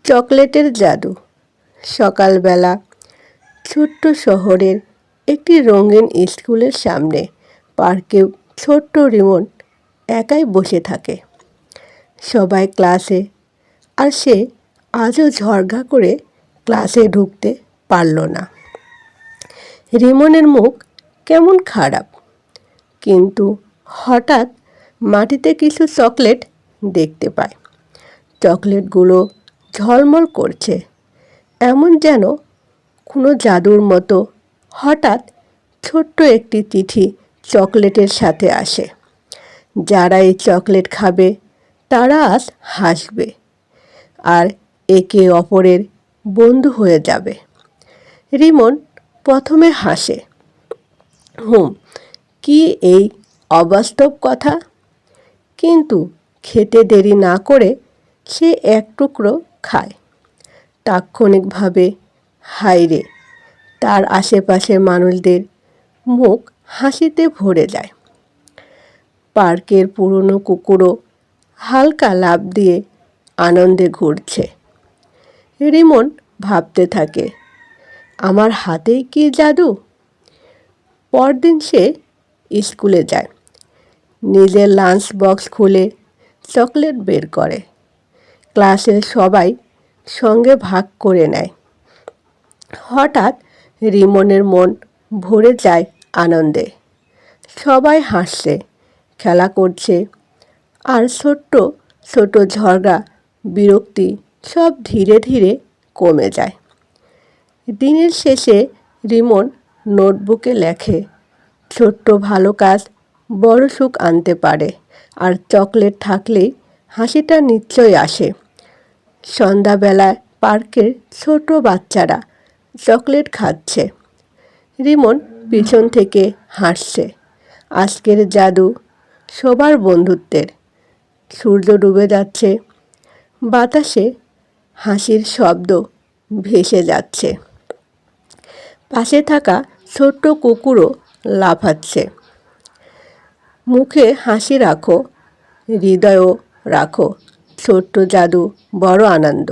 চকলেটের জাদু। সকালবেলা ছোট্ট শহরের একটি রঙিন স্কুলের সামনে পার্কে ছোট্ট রিমন একাই বসে থাকে। সবাই ক্লাসে, আর সে আজও ঝরঝরা করে ক্লাসে ঢুকতে পারল না। রিমনের মুখ কেমন খারাপ, কিন্তু হঠাৎ মাটিতে কিছু চকলেট দেখতে পায়। চকলেটগুলো ঝলমল করছে, এমন যেন কোনো জাদুর মতো। হঠাৎ ছোট্ট একটি চিঠি চকলেটের সাথে আসে। যারা এই চকলেট খাবে তারা আজ হাসবে আর একে অপরের বন্ধু হয়ে যাবে। রিমন প্রথমে হাসে, কি এই অবাস্তব কথা, কিন্তু খেতে দেরি না করে সে এক টুকরো খায়। তাৎক্ষণিকভাবে হায়রে, তার আশেপাশের মানুষদের মুখ হাসিতে ভরে যায়। পার্কের পুরনো কুকুরও হালকা লাফ দিয়ে আনন্দে ঘুরছে। রিমন ভাবতে থাকে, আমার হাতেই কি জাদু। পরদিন সে স্কুলে যায়। নিজের লাঞ্চ বক্স খুলে চকলেট বের করে। ক্লাসের সবাই সঙ্গে ভাগ করে নেয়। হঠাৎ রিমনের মন ভরে যায় আনন্দে। সবাই হাসছে, খেলা করছে, আর ছোট্ট ছোট ঝগড়া, বিরক্তি সব ধীরে ধীরে কমে যায়। দিনের শেষে রিমন নোটবুকে লেখে, ছোট্ট ভালো কাজ বড় সুখ আনতে পারে, আর চকলেট থাকলেই হাসিটা নিশ্চয়ই আসে। সন্ধ্যাবেলায় পার্কের ছোট বাচ্চারা চকলেট খাচ্ছে। রিমন পিছন থেকে হাসছে। আজকের জাদু সবার বন্ধুত্বের। সূর্য ডুবে যাচ্ছে, বাতাসে হাসির শব্দ ভেসে যাচ্ছে। পাশে থাকা ছোট্ট কুকুরও লাফাচ্ছে। মুখে হাসি রাখো, হৃদয়ও রাখো, ছোট্ট জাদু বড় আনন্দ।